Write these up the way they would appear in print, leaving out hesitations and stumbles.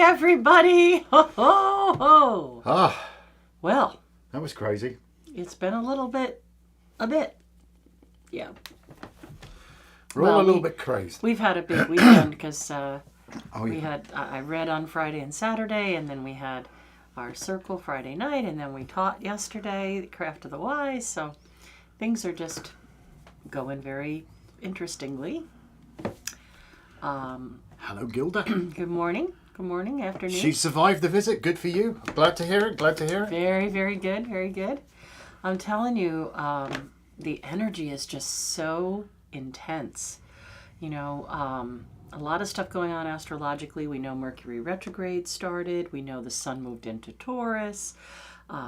everybody! Ho, ho, ho! Ah, Well, that was crazy. it's been a bit. Yeah. We're all a little bit crazed. We've had a big weekend because We I read on Friday and Saturday, and then we had our circle Friday night, and then we taught yesterday, the Craft of the Wise, so things are just going very interestingly. Hello, Gilda. Good morning. Good morning, afternoon. She survived the visit. Good for you. Glad to hear it. Glad to hear it. Very, very good. Very good. I'm telling you, the energy is just so intense. You know, a lot of stuff going on astrologically. We know Mercury retrograde started. We know the sun moved into Taurus.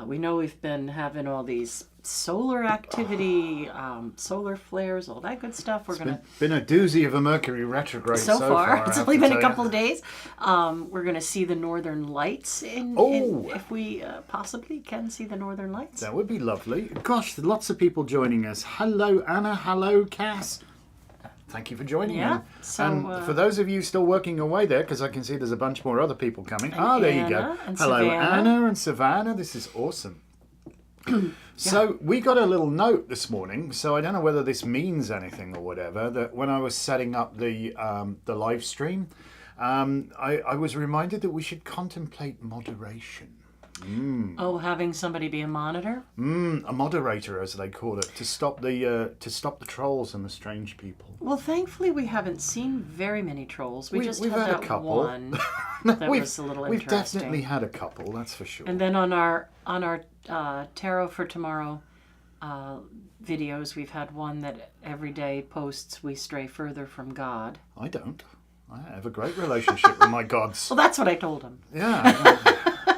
We know we've been having all these solar activity, solar flares, all that good stuff. It's been a doozy of a Mercury retrograde so far. It's only been a couple of days. We're going to see the Northern Lights if we possibly can see the Northern Lights. That would be lovely. Gosh, lots of people joining us. Hello, Anna. Hello, Cass. Thank you for joining me. So, and for those of you still working away there, because I can see there's a bunch more other people coming. There you go. Hello, Savannah. Anna and Savannah. This is awesome. So we got a little note this morning, so I don't know whether this means anything or whatever, that when I was setting up the live stream, I was reminded that we should contemplate moderation. Oh, having somebody be a monitor? A moderator, as they call it, to stop the trolls and the strange people. Well, thankfully we haven't seen very many trolls. We've had a that couple. One that was a little we've interesting. Definitely had a couple, that's for sure. And then on our Tarot for Tomorrow videos, we've had one that every day posts, "We stray further from God." I don't. I have a great relationship with my gods. Well, that's what I told him. Yeah.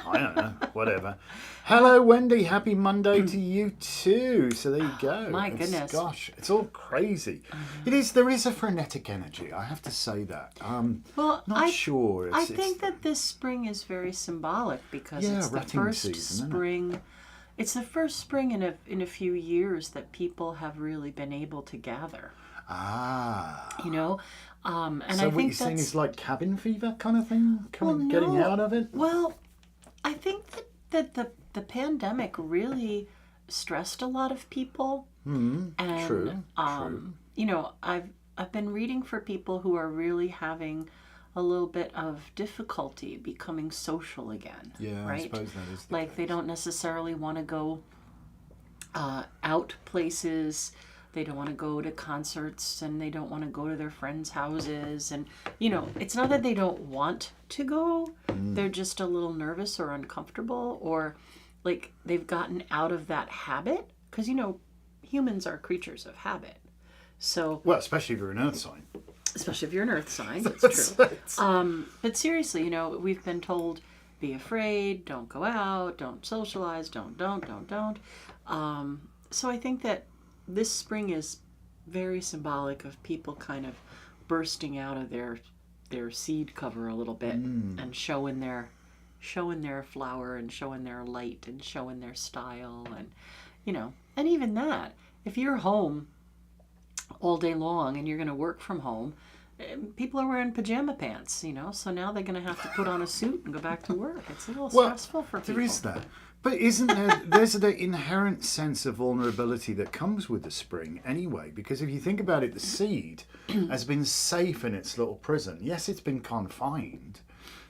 I don't know. Whatever. Hello, Wendy. Happy Monday to you too. So there you go. My goodness. Gosh, it's all crazy. It is. There is a frenetic energy. I have to say that. Not sure. I think that this spring is very symbolic because it's the first season, spring. It's the first spring in a few years that people have really been able to gather. You know, and so I what think you're saying is like cabin fever kind of thing, getting out of it. Well, I think that the pandemic really stressed a lot of people. And True. you know, I've been reading for people who are really having a little bit of difficulty becoming social again. Yeah, right? I suppose that is the case. They don't necessarily want to go out places. They don't want to go to concerts, and they don't want to go to their friends' houses. And, you know, it's not that they don't want to go. They're just a little nervous or uncomfortable, or like they've gotten out of that habit. Because, you know, humans are creatures of habit. So, well, especially if you're an earth sign. Especially if you're an earth sign, that's true. But seriously, you know, we've been told, be afraid, don't go out, don't socialize, don't. So I think that this spring is very symbolic of people kind of bursting out of their seed cover a little bit and showing their flower and showing their light and showing their style, and you know, and even that, if you're home all day long and you're going to work from home, people are wearing pajama pants, you know, so now they're going to have to put on a suit and go back to work. It's a little stressful for people. There is that. But isn't there's the inherent sense of vulnerability that comes with the spring anyway, because if you think about it, the seed has been safe in its little prison. Yes, it's been confined,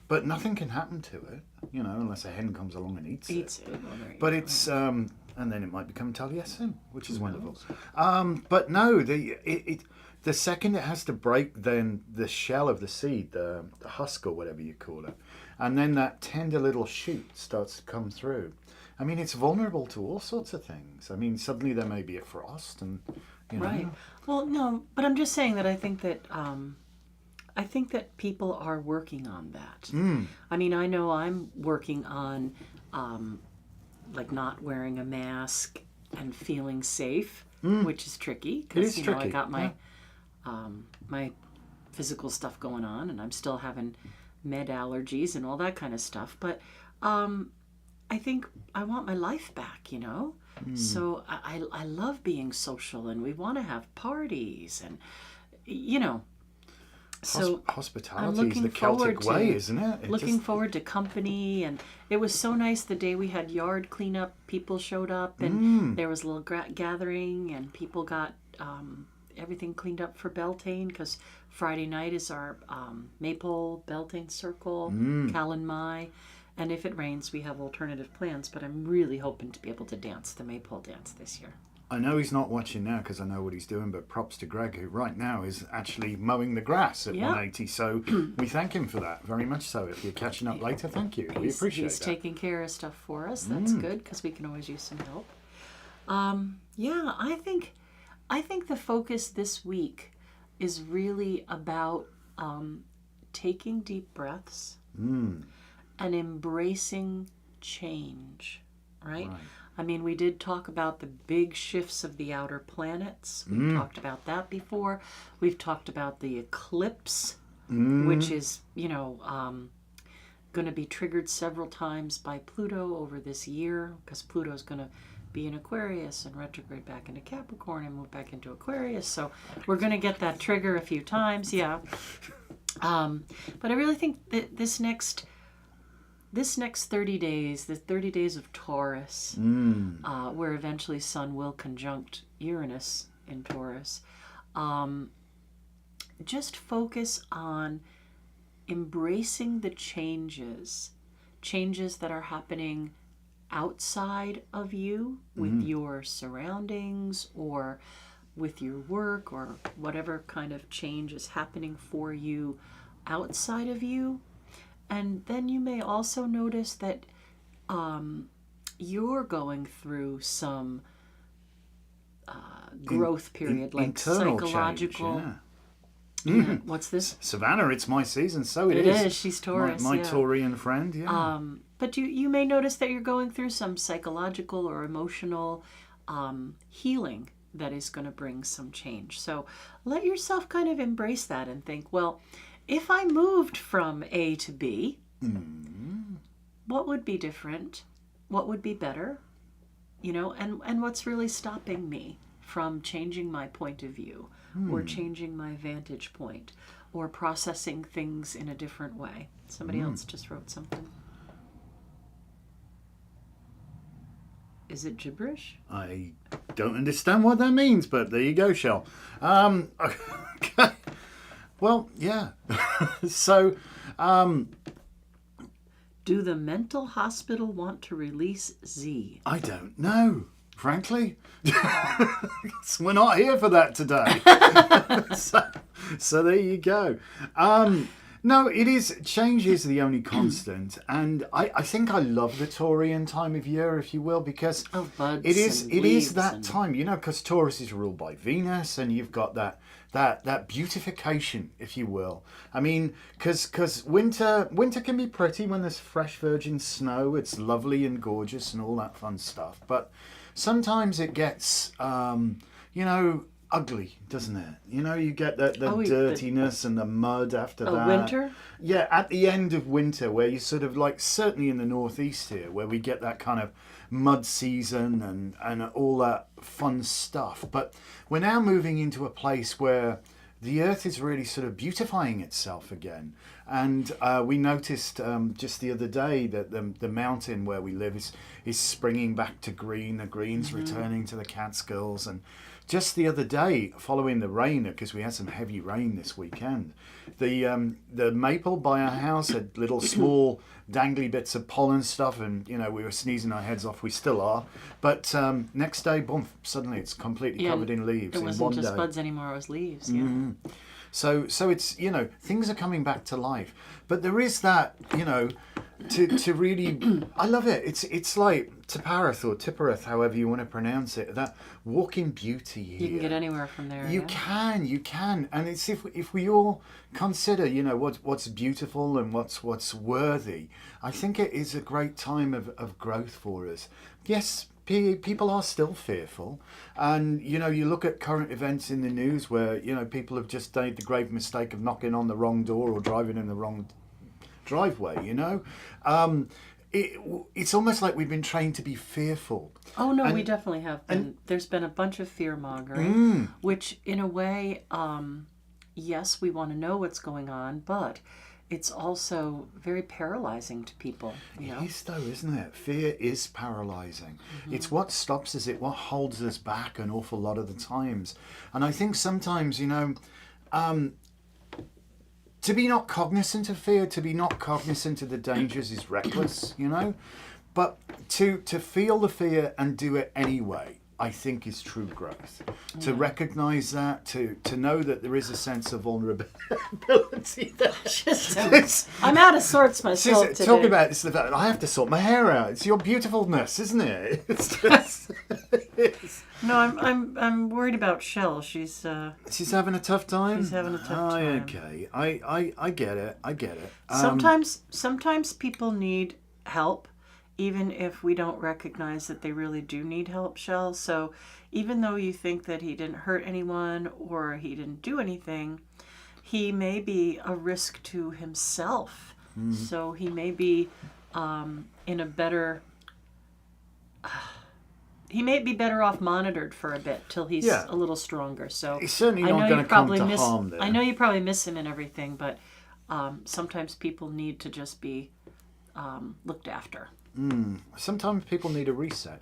but nothing can happen to it, you know, unless a hen comes along and eats it. Well, but it's, and then it might become Taliesin, which is wonderful. But no, the second it has to break then the shell of the seed, the husk or whatever you call it, and then that tender little shoot starts to come through. I mean, it's vulnerable to all sorts of things. I mean, suddenly there may be a frost, and you know. Right. Well, no, but I'm just saying that I think that people are working on that. I mean, I know I'm working on like not wearing a mask and feeling safe, which is tricky because you know I got my my physical stuff going on, and I'm still having med allergies and all that kind of stuff. But I think I want my life back, you know? So I love being social, and we want to have parties, and, you know. So Hospitality is the Celtic way, isn't it? Looking forward to company, and it was so nice the day we had yard cleanup. People showed up, and there was a little gathering, and people got everything cleaned up for Beltane, because Friday night is our Maypole Beltane Circle, Callan Mai, and if it rains, we have alternative plans. But I'm really hoping to be able to dance the Maypole dance this year. I know he's not watching now because I know what he's doing, but props to Greg, who right now is actually mowing the grass at 180. So we thank him for that, very much so. If you're catching up later, thank you. We appreciate that. He's taking care of stuff for us. That's good, because we can always use some help. I think the focus this week is really about taking deep breaths and embracing change, right? I mean, we did talk about the big shifts of the outer planets. We've talked about that before. We've talked about the eclipse, which is, going to be triggered several times by Pluto over this year, because Pluto's going to be in Aquarius and retrograde back into Capricorn and move back into Aquarius. So we're going to get that trigger a few times, yeah. But I really think that this next 30 days, the 30 days of Taurus, where eventually Sun will conjunct Uranus in Taurus, just focus on embracing the changes that are happening outside of you with your surroundings or with your work, or whatever kind of change is happening for you outside of you. And then you may also notice that you're going through some growth period, like internal psychological. Change, Yeah. What's this? Savannah, it's my season, so it is. It is. She's Taurus. My Taurian friend, yeah. But you may notice that you're going through some psychological or emotional healing that is going to bring some change. So let yourself kind of embrace that and think, well, if I moved from A to B, what would be different? What would be better? And what's really stopping me from changing my point of view or changing my vantage point or processing things in a different way? Somebody else just wrote something. Is it gibberish? I don't understand what that means, but there you go, Shell. Okay. Well, yeah. So, do the mental hospital want to release Z? I don't know, frankly. We're not here for that today. So there you go. No, it is. Change is the only constant, and I think I love the Taurian time of year, if you will, because it is that time, because Taurus is ruled by Venus, and you've got that beautification, if you will. I mean, because winter can be pretty when there's fresh virgin snow. It's lovely and gorgeous and all that fun stuff, but sometimes it gets ugly, doesn't it? You get the dirtiness and the mud after that. Winter? Yeah, at the end of winter, where you sort of like, certainly in the northeast here, where we get that kind of mud season and all that fun stuff. But we're now moving into a place where the earth is really sort of beautifying itself again. And we noticed just the other day that the mountain where we live is springing back to green. The green's returning to the Catskills. And just the other day, following the rain, because we had some heavy rain this weekend, the maple by our house had little small dangly bits of pollen stuff, and we were sneezing our heads off. We still are, but next day, boom! Suddenly it's completely covered in leaves. It in wasn't one just day. buds anymore; it was leaves. Yeah. So it's things are coming back to life, but there is that to really, I love it. It's like Tiparath or Tippereth, however you want to pronounce it. That walking beauty here. You can get anywhere from there. You can, and it's if we all consider, what's beautiful and what's worthy. I think it is a great time of growth for us. Yes. People are still fearful, and you look at current events in the news where people have just made the grave mistake of knocking on the wrong door or driving in the wrong driveway. It's almost like we've been trained to be fearful. Oh no, we definitely have been. There's been a bunch of fear mongering, which in a way yes, we want to know what's going on, but it's also very paralyzing to people, you know? It is though, isn't it? Fear is paralyzing. It's what stops us, what holds us back an awful lot of the times. And I think sometimes, to be not cognizant of fear, to be not cognizant of the dangers is reckless, But to feel the fear and do it anyway, I think is true growth. To recognise that, to know that there is a sense of vulnerability. I'm out of sorts myself today. Talking about this, I have to sort my hair out. It's your beautifulness, isn't it? It's just, No, I'm worried about Shell. She's having a tough time. She's having a tough time. Okay, I get it. Sometimes people need help, even if we don't recognize that they really do need help, Shell. So even though you think that he didn't hurt anyone or he didn't do anything, he may be a risk to himself. So he may be in a better... he may be better off monitored for a bit till he's a little stronger. So he's certainly not going to come to harm there. I know you probably miss him and everything, but sometimes people need to just be looked after. Sometimes people need a reset,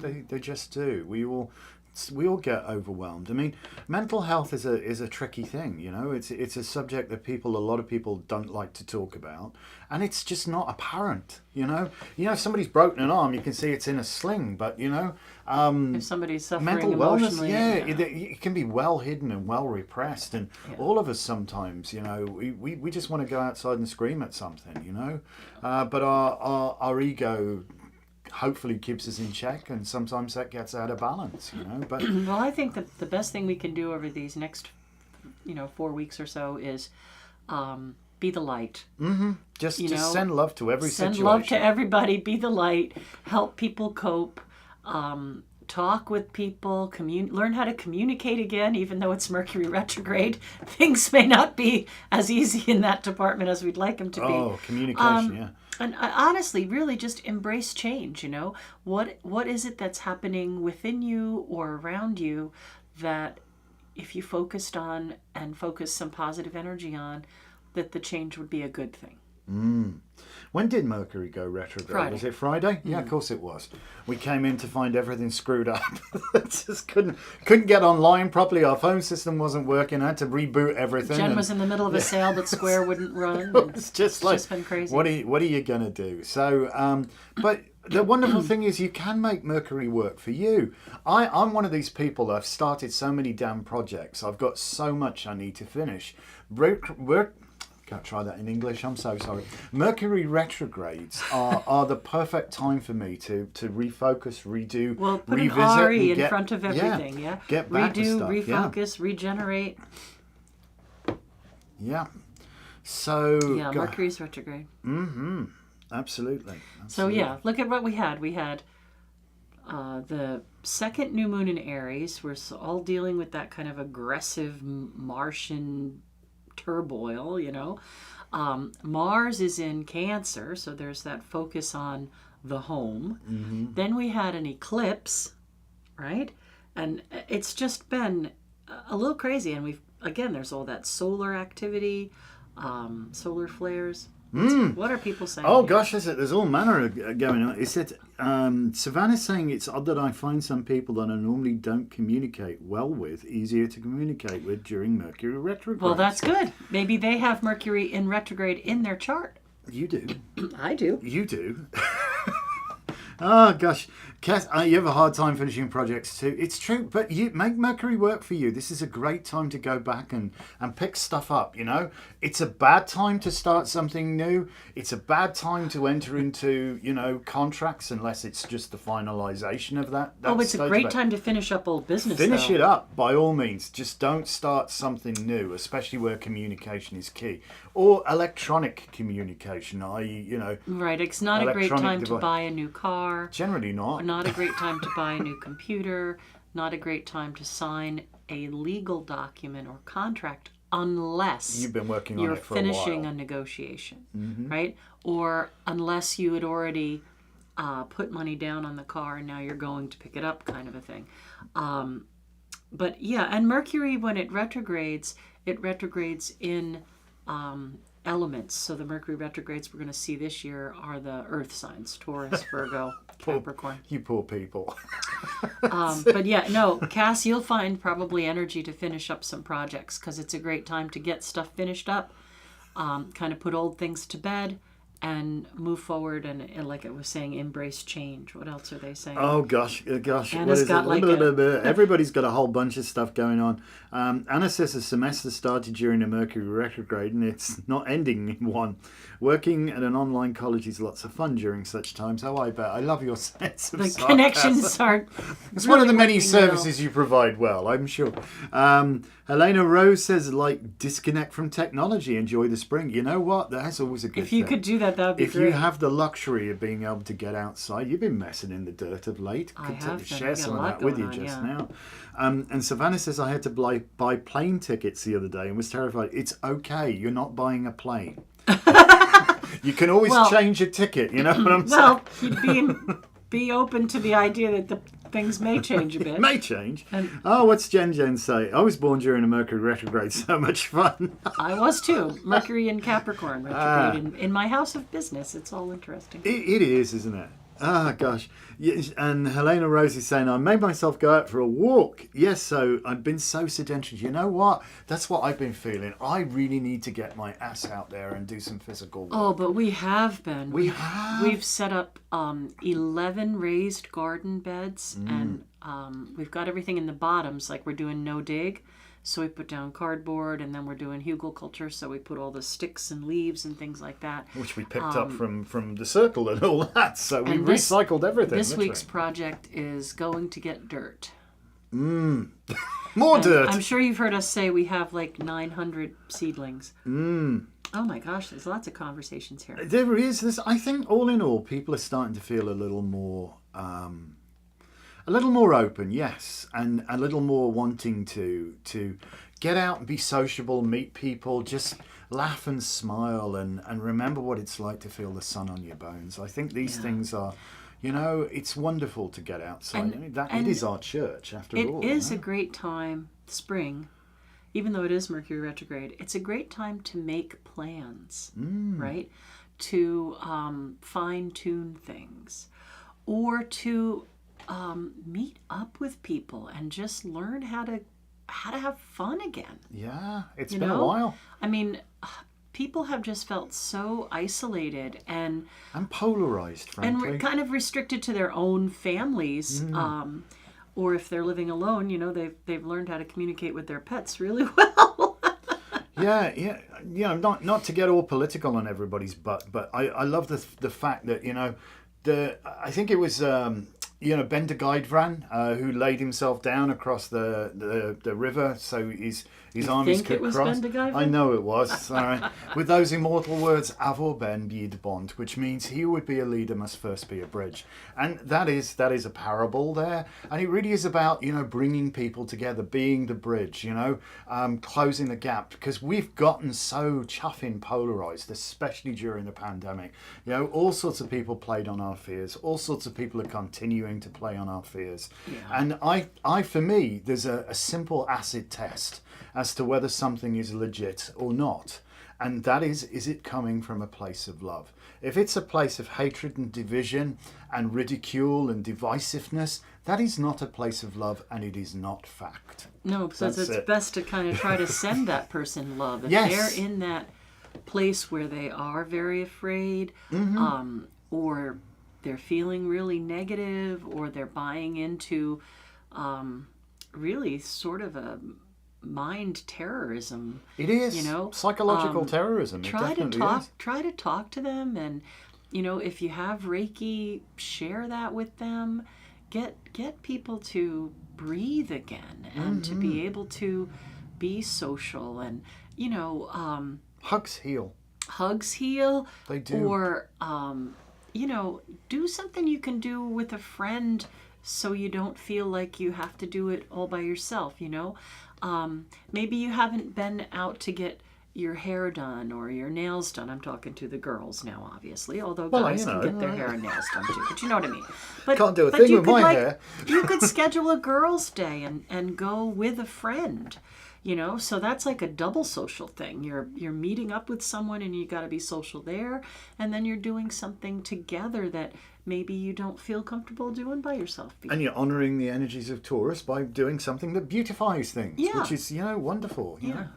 They just do. We all get overwhelmed. I mean, mental health is a tricky thing, It's a subject that a lot of people don't like to talk about, and it's just not apparent, if somebody's broken an arm, you can see it's in a sling, but if somebody's suffering mental wellness, emotionally, it can be well hidden and well repressed, and all of us sometimes, we just want to go outside and scream at something, but our ego hopefully keeps us in check, and sometimes that gets out of balance, But well, I think that the best thing we can do over these next 4 weeks or so is be the light. Just send love to every situation. Send love to everybody. Be the light. Help people cope. Talk with people. Learn how to communicate again, even though it's Mercury retrograde. Things may not be as easy in that department as we'd like them to be. Oh, communication, And honestly, really just embrace change, What is it that's happening within you or around you that if you focused on and focused some positive energy on, that the change would be a good thing. When did Mercury go retrograde? Friday. Was it Friday? Yeah, of course it was. We came in to find everything screwed up. Just couldn't get online properly. Our phone system wasn't working. I had to reboot everything. Jen was in the middle of a sale, but Square wouldn't run. It's just been crazy. What are you gonna do? So, but the wonderful thing is you can make Mercury work for you. I'm one of these people that have started so many damn projects. I've got so much I need to finish. Can't try that in English. I'm so sorry. Mercury retrogrades are the perfect time for me to refocus, redo, well, put revisit, an RE in front of everything. Yeah. Get back to stuff. Refocus, regenerate. Yeah. So. Yeah, Mercury's retrograde. Absolutely. So look at what we had. We had the second new moon in Aries. We're all dealing with that kind of aggressive Martian turmoil, Mars is in Cancer, so there's that focus on the home. Then we had an eclipse, right? And it's just been a little crazy. And there's all that solar activity, solar flares. What are people saying? Oh gosh, there's all manner going on. It said Savannah's saying it's odd that I find some people that I normally don't communicate well with easier to communicate with during Mercury retrograde. Well, that's good. Maybe they have Mercury in retrograde in their chart. You do. I do. You do. Oh gosh, Kath, you have a hard time finishing projects too. It's true, but you make Mercury work for you. This is a great time to go back and pick stuff up, It's a bad time to start something new. It's a bad time to enter into, contracts unless it's just the finalization of that it's a great time to finish up old business. Finish it up, by all means. Just don't start something new, especially where communication is key. Or electronic communication, i.e., Right, it's not a great time to buy a new car. Generally not. Not a great time to buy a new computer. Not a great time to sign a legal document or contract unless you've been working on it for a while. You're finishing a negotiation, right? Or unless you had already put money down on the car and now you're going to pick it up, kind of a thing. And Mercury, when it retrogrades, it retrogrades in elements. So the Mercury retrogrades we're going to see this year are the earth signs: Taurus, Virgo, Capricorn. You poor people. But yeah, no, Cass, you'll find probably energy to finish up some projects, because it's a great time to get stuff finished up, kind of put old things to bed, and move forward, and like I was saying, embrace change. What else are they saying? Oh gosh. Anna's got like everybody's got a whole bunch of stuff going on. Anna says the semester started during a Mercury retrograde, and it's not ending in one. Working at an online college is lots of fun during such times. Oh, I bet. I love your sense of the sarcasm. Connections aren't. It's really one of the many working services you provide well, I'm sure. Helena Rose says, like, disconnect from technology, enjoy the spring. You know what? That's always a good If you thing. could do that, that would be If great. you have the luxury of being able to get outside, you've been messing in the dirt of late. I Could have been. share I got some a of lot that with you going on, just yeah. now. And Savannah says, I had to buy plane tickets the other day and was terrified. It's okay. You're not buying a plane. You can always change your ticket. You know what I'm saying? Well, you'd be open to the idea that the things may change a bit. It may change. What's Jen say? I was born during a Mercury retrograde. So much fun. I was too. Mercury in Capricorn retrograde in my house of business. It's all interesting. It is, isn't it? Ah, gosh. Yes, and Helena Rose is saying, I made myself go out for a walk. Yes, so I've been so sedentary. You know what? That's what I've been feeling. I really need to get my ass out there and do some physical work. Oh, but we have been. have? We've set up 11 raised garden beds, and we've got everything in the bottoms, like we're doing no dig. So we put down cardboard, and then we're doing hugelkultur, so we put all the sticks and leaves and things like that. Which we picked up from the circle and all that. So we recycled everything. This literally. week's project is going to get dirt. More dirt. I'm sure you've heard us say we have like 900 seedlings. Oh my gosh, there's lots of conversations here. There is this. I think all in all, people are starting to feel a little more open, yes, and a little more wanting to get out and be sociable, meet people, just laugh and smile, and remember what it's like to feel the sun on your bones. I think these things are, it's wonderful to get outside. It is our church, after all. It is a great time, spring, even though it is Mercury retrograde, it's a great time to make plans, right? To fine-tune things, or to meet up with people and just learn how to have fun again. Yeah, it's been a while. I mean, people have just felt so isolated and polarized, frankly, and kind of restricted to their own families. Or if they're living alone, they've learned how to communicate with their pets really well. Yeah. Not to get all political on everybody's butt, but I love the fact that I think it was Ben de Gaidvran who laid himself down across the river so his armies could cross. Ben de Gaidvran? I know it was. Sorry. With those immortal words, Avor Ben byd bont, which means he who would be a leader must first be a bridge. And that is a parable there. And it really is about, bringing people together, being the bridge, closing the gap, because we've gotten so chuffing polarized, especially during the pandemic. All sorts of people played on our fears. All sorts of people are continuing to play on our fears. Yeah. And I for me, there's a simple acid test as to whether something is legit or not. And that is it coming from a place of love? If it's a place of hatred and division and ridicule and divisiveness, that is not a place of love, and it is not fact. No, because it's best to kind of try to send that person love. If yes. they're in that place where they are very afraid, or they're feeling really negative, or they're buying into really sort of a mind terrorism. It is, psychological terrorism. Try to talk to them, and if you have Reiki, share that with them. Get people to breathe again, and to be able to be social, and hugs heal. They do. Or do something you can do with a friend, so you don't feel like you have to do it all by yourself. Maybe you haven't been out to get your hair done or your nails done. I'm talking to the girls now, obviously, although guys can get their hair and nails done too, but you know what I mean. But can't do a thing with my hair. You could schedule a girls' day and go with a friend, You know, so that's like a double social thing. You're meeting up with someone and you got to be social there, and then you're doing something together that maybe you don't feel comfortable doing by yourself. And you're honouring the energies of Taurus by doing something that beautifies things, which is, wonderful. You know?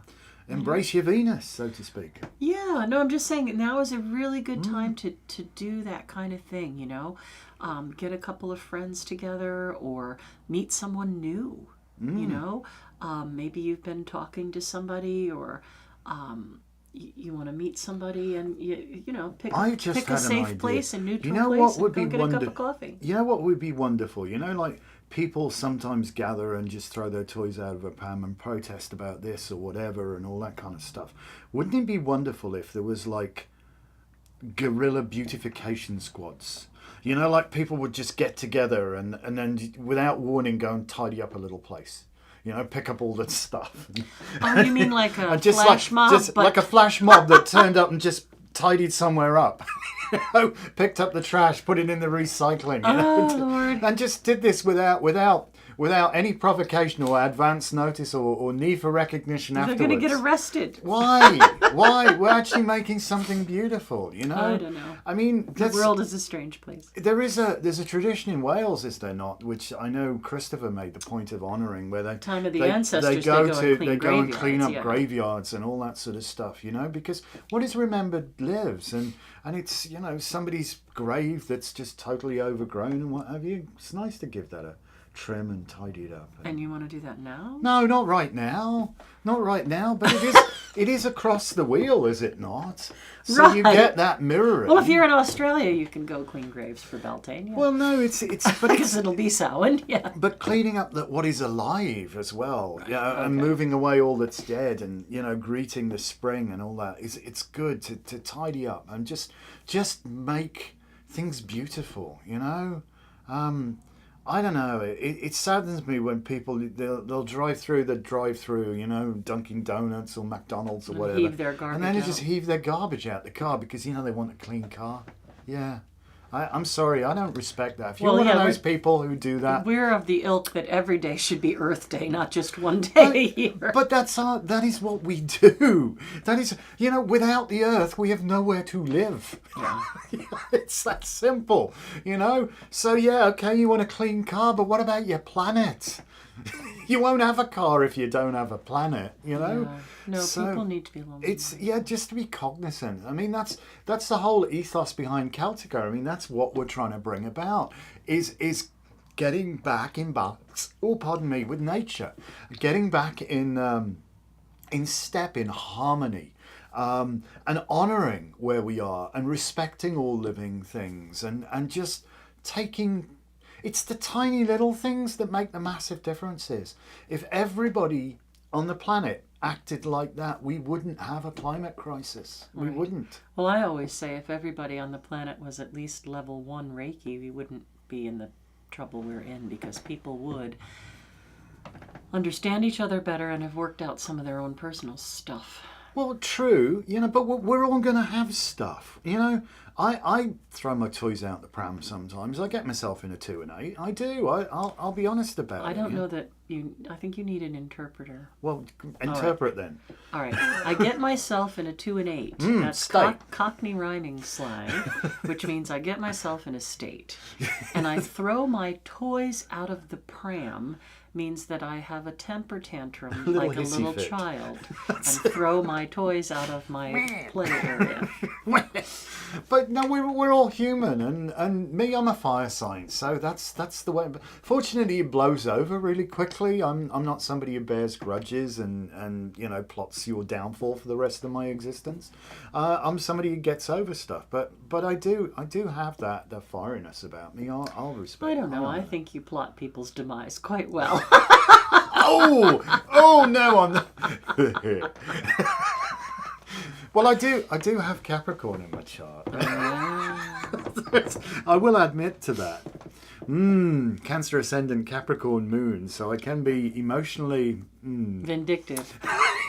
Embrace your Venus, so to speak. Yeah, no, I'm just saying now is a really good time to do that kind of thing, you know. Get a couple of friends together or meet someone new, you know. Maybe you've been talking to somebody or you want to meet somebody and, pick a safe place, a neutral place and go get a cup of coffee. You know what would be wonderful? You know, like people sometimes gather and just throw their toys out of a pram and protest about this or whatever and all that kind of stuff. Wouldn't it be wonderful if there was like guerrilla beautification squads? You know, like people would just get together and then without warning go and tidy up a little place. You know, pick up all that stuff. Oh, you mean like a flash mob? Just like a flash mob that turned up and just tidied somewhere up. Picked up the trash, put it in the recycling. Lord. And just did this without any provocation or advance notice or need for recognition afterwards. They're going to get arrested. Why? Why? We're actually making something beautiful, you know? I don't know. I mean, the world is a strange place. There's a tradition in Wales, is there not? Which I know Christopher made the point of honouring, where time of the ancestors, they go and clean up graveyards and all that sort of stuff, you know? Because what is remembered lives, and it's, you know, somebody's grave that's just totally overgrown and what have you. It's nice to give that a trim and tidy it up. And you want to do that now? No, not right now. Not right now, but it is across the wheel, is it not? So right. You get that mirroring. Well, if you're in Australia, you can go clean graves for Beltane. Yeah. Well, no, it's because it'll be Samhain, yeah. But cleaning up what is alive as well, and moving away all that's dead, and greeting the spring and all that. It's good to tidy up and just make things beautiful, you know. I don't know. It saddens me when people they'll drive through the drive-through, you know, Dunkin' Donuts or McDonald's or whatever, heave their garbage and then they out. just heave their garbage out the car because they want a clean car. Yeah. I'm sorry, I don't respect that. If you're one of those people who do that... We're of the ilk that every day should be Earth Day, not just one day a year. But that is what we do. That is, without the Earth, we have nowhere to live. Yeah. It's that simple, So, okay, you want a clean car, but what about your planet? You won't have a car if you don't have a planet, Yeah. No, so people need to be lonely. It's just to be cognizant. I mean, that's the whole ethos behind Celtica. I mean, that's what we're trying to bring about is getting back in balance. Oh, pardon me, with nature, getting back in step, in harmony, and honouring where we are and respecting all living things and just taking. It's the tiny little things that make the massive differences. If everybody on the planet acted like that, we wouldn't have a climate crisis. We wouldn't. Well, I always say if everybody on the planet was at least level 1 Reiki, we wouldn't be in the trouble we're in, because people would understand each other better and have worked out some of their own personal stuff. Well, true, but we're all going to have stuff, I throw my toys out the pram sometimes. I get myself in a 2 and 8. I do. I'll be honest about it. I don't know that I think you need an interpreter. Well, interpret then. All right. I get myself in a 2 and 8. That's Cockney rhyming slang, which means I get myself in a state. And I throw my toys out of the pram means that I have a temper tantrum like a little child and throw my toys out of my play area. But no, we're all human, and me, I'm a fire sign, so that's the way. Fortunately, it blows over really quickly. I'm not somebody who bears grudges and plots your downfall for the rest of my existence. I'm somebody who gets over stuff, but I do have that fieriness about me. I'll respect. I don't know. I think you plot people's demise quite well. Oh no, I'm not. Well, I do have Capricorn in my chart. I will admit to that. Cancer ascendant, Capricorn moon, so I can be emotionally vindictive.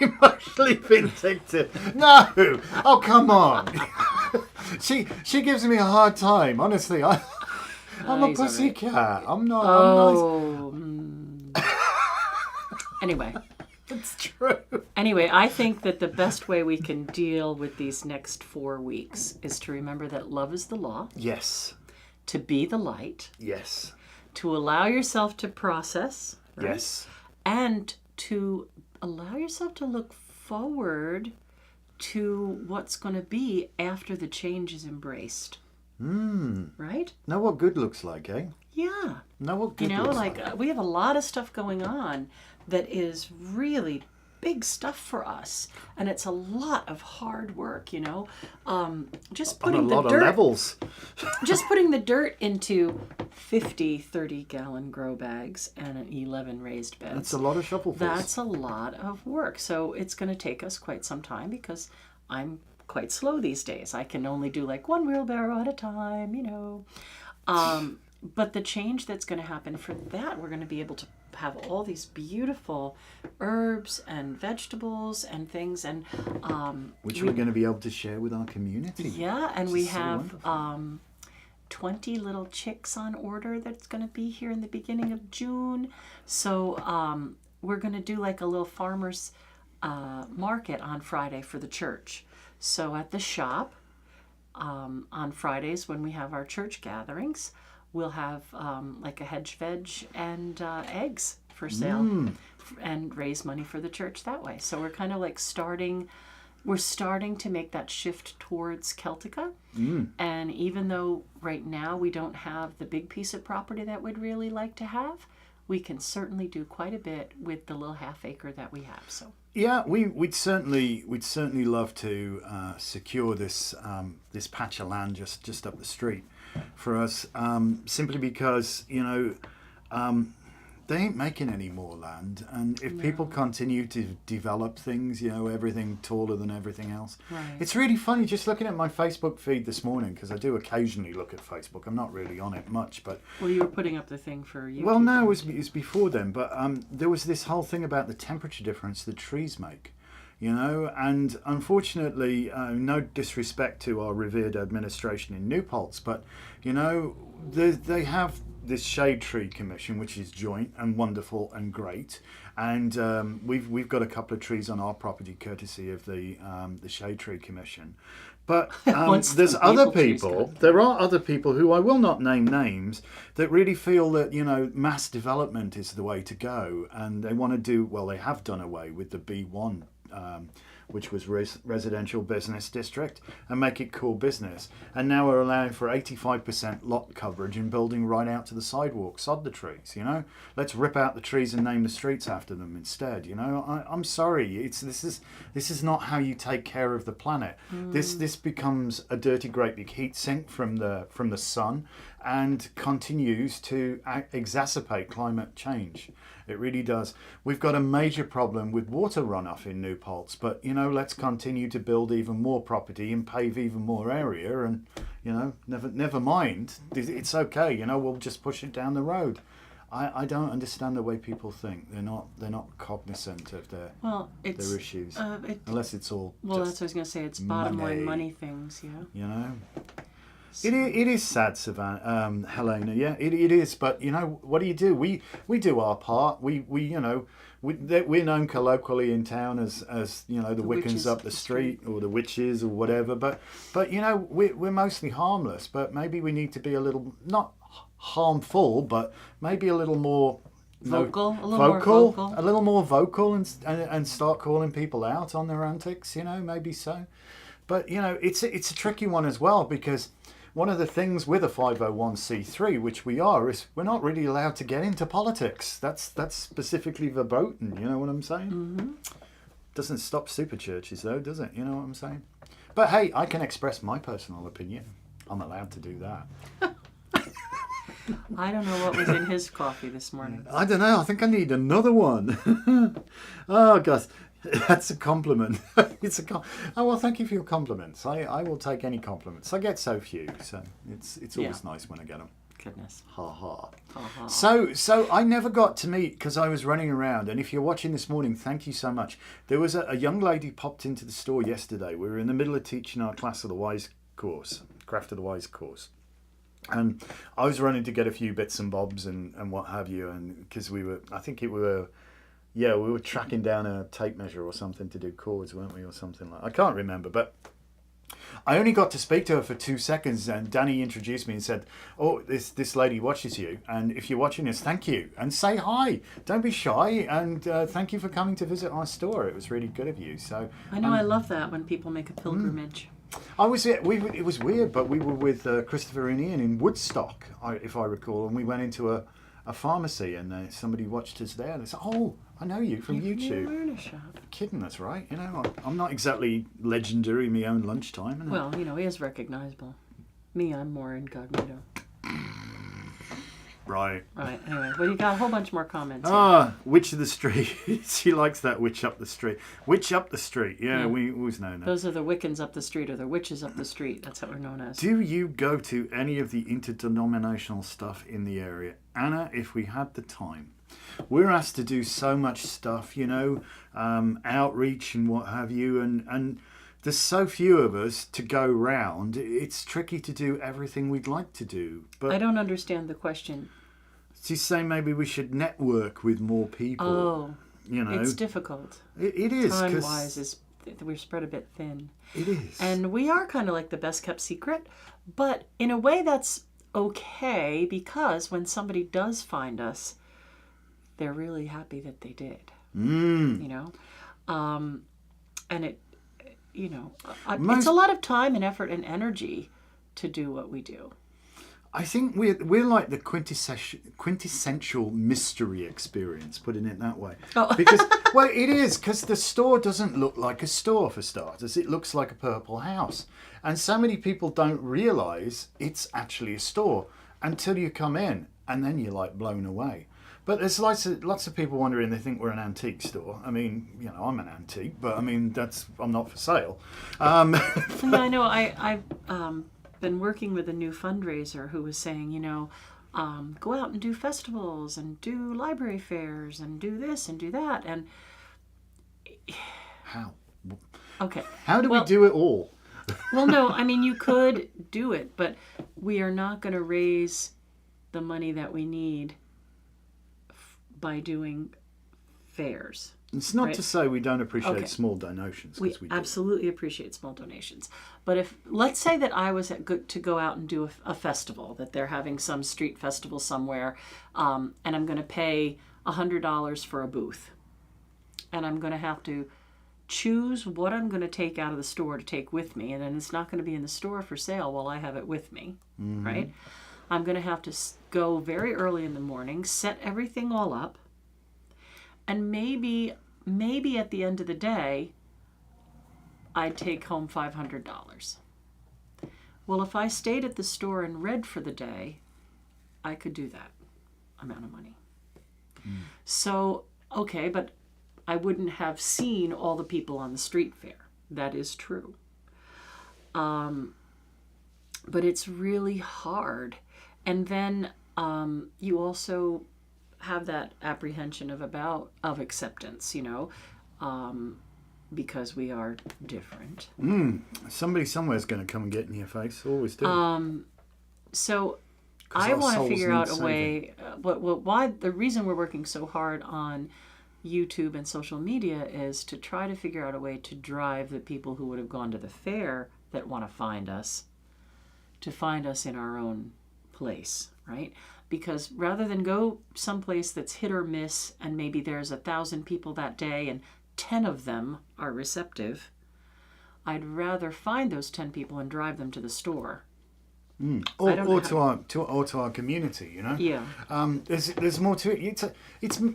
Emotionally vindictive. No, oh come on. She gives me a hard time. Honestly, I'm a pussycat. I'm not. Anyway, It's true. Anyway, I think that the best way we can deal with these next 4 weeks is to remember that love is the law, Yes. to be the light, Yes. to allow yourself to process, right? Yes. And to allow yourself to look forward to what's going to be after the change is embraced. Right? Know what good looks like, eh? Yeah. Know what good looks like. We have a lot of stuff going on that is really big stuff for us, and it's a lot of hard work, just On a putting the lot of dirt levels. just putting the dirt into 50 30-gallon grow bags and 11 raised beds. That's a lot of shovelfuls. That's a lot of work. So it's going to take us quite some time because I'm quite slow these days. I can only do like one wheelbarrow at a time, But the change that's going to happen for that, we're going to be able to have all these beautiful herbs and vegetables and things, and which we're going to be able to share with our community. Yeah, and we have wonderful. 20 little chicks on order that's going to be here in the beginning of June. So we're going to do like a little farmer's market on Friday for the church. So at the shop on Fridays when we have our church gatherings, we'll have like a hedge veg and eggs for sale and raise money for the church that way. So we're kind of like starting to make that shift towards Celtica. And even though right now we don't have the big piece of property that we'd really like to have, we can certainly do quite a bit with the little half acre that we have. So yeah, we'd certainly love to secure this this patch of land just up the street for us, simply because they ain't making any more land, and if people continue to develop things, everything taller than everything else. Right. It's really funny just looking at my Facebook feed this morning, because I do occasionally look at Facebook. I'm not really on it much, but well, you were putting up the thing for YouTube. well, no, it was before then, but there was this whole thing about the temperature difference that trees make. And unfortunately, no disrespect to our revered administration in Newpolt's, but, they have this Shade Tree Commission, which is joint and wonderful and great. And we've got a couple of trees on our property courtesy of the Shade Tree Commission. But there's other people, there are other people who I will not name names, that really feel that, mass development is the way to go. And they want to they have done away with the B1 which was residential business district, and make it core business. And now we're allowing for 85% lot coverage and building right out to the sidewalk. Sod the trees, Let's rip out the trees and name the streets after them instead. I'm sorry, this is not how you take care of the planet. This becomes a dirty great big heat sink from the sun, and continues to exacerbate climate change. It really does. We've got a major problem with water runoff in Newpolt's, but let's continue to build even more property and pave even more area, and never mind. It's okay. We'll just push it down the road. I don't understand the way people think. They're not cognizant of their issues, unless it's all. Well, that's what I was going to say. It's bottom line money things, So. It is sad, Savannah, Helena. Yeah, it is. But what do? We do our part. We're known colloquially in town as the Wiccans up the street, or the witches, or whatever. But we're mostly harmless. But maybe we need to be a little not harmful, but maybe a little more vocal, a little more vocal, and start calling people out on their antics. Maybe so. But it's a tricky one as well, because one of the things with a 501c3, which we are, is we're not really allowed to get into politics. That's specifically verboten, you know what I'm saying? Mm-hmm. Doesn't stop super churches though, does it? You know what I'm saying? But hey, I can express my personal opinion. I'm allowed to do that. I don't know what was in his coffee this morning. I don't know. I think I need another one. Oh, gosh. That's a compliment. Oh, well, thank you for your compliments. I will take any compliments. I get so few, so it's always nice when I get them. Goodness. Ha ha. Ha ha. So I never got to meet, because I was running around, and if you're watching this morning, thank you so much. There was a young lady popped into the store yesterday. We were in the middle of teaching our Class of the Wise course, Craft of the Wise course. And I was running to get a few bits and bobs and what have you, and because I think we were Yeah, we were tracking down a tape measure or something to do chords, weren't we, or something like. I can't remember, but I only got to speak to her for 2 seconds, and Danny introduced me and said, "Oh, this lady watches you, and if you're watching this, thank you, and say hi. Don't be shy, and thank you for coming to visit our store. It was really good of you." So I know, I love that when people make a pilgrimage. I was it was weird, but we were with Christopher and Ian in Woodstock, if I recall, and we went into a pharmacy, and somebody watched us there. And they said, "Oh, I know you from YouTube." Learn a shop. Kidding, that's right. You know, I'm not exactly legendary in my own lunchtime. Innit? Well, you know, he is recognizable. Me, I'm more incognito. Right. Right. Anyway, well, you got a whole bunch more comments. Witch of the street. She likes that witch up the street. Witch up the street. Yeah, we always know that. Those are the Wiccans up the street, or the witches up the street. That's what we're known as. Do you go to any of the interdenominational stuff in the area? Anna, if we had the time. We're asked to do so much stuff, you know, outreach and what have you, and there's so few of us to go round. It's tricky to do everything we'd like to do. But I don't understand the question. She's saying maybe we should network with more people. Oh, you know, it's difficult. It is. Time-wise, we're spread a bit thin. It is. And we are kind of like the best kept secret, but in a way that's okay, because when somebody does find us, they're really happy that they did. You know? And it, you know, it's a lot of time and effort and energy to do what we do. I think we're like the quintessential mystery experience, putting it that way. Oh. Because, well, it is, because the store doesn't look like a store, for starters. It looks like a purple house. And so many people don't realise it's actually a store until you come in, and then you're like blown away. But there's lots of people wondering, they think we're an antique store. I mean, you know, I'm an antique, but I mean, I'm not for sale. Yeah, I know. I've been working with a new fundraiser who was saying, you know, go out and do festivals and do library fairs and do this and do that. And How? okay. How do we do it all? Well, no, I mean, you could do it, but we are not going to raise the money that we need by doing fairs. It's not right? to say we don't appreciate Okay. small donations. We 'cause we do. absolutely appreciate small donations. But if, let's say that I was to go out and do a festival, that they're having some street festival somewhere, and I'm going to pay $100 for a booth. And I'm going to have to choose what I'm going to take out of the store to take with me. And then it's not going to be in the store for sale while I have it with me, right? I'm going to have to go very early in the morning, set everything all up, and maybe at the end of the day, I'd take home $500. Well, if I stayed at the store and read for the day, I could do that amount of money. So, okay, but I wouldn't have seen all the people on the street fair. That is true. But it's really hard. And then you also have that apprehension of acceptance, you know, because we are different. Somebody somewhere's going to come and get in your face. Always do. So 'Cause I our want to souls figure need out a saving. way. Why the reason we're working so hard on YouTube and social media is to try to figure out a way to drive the people who would have gone to the fair that want to find us to find us in our own place, right? Because rather than go someplace that's hit or miss and maybe there's 1,000 people that day and 10 of them are receptive, I'd rather find those 10 people and drive them to the store. Or to our community, you know. Yeah. There's more to it.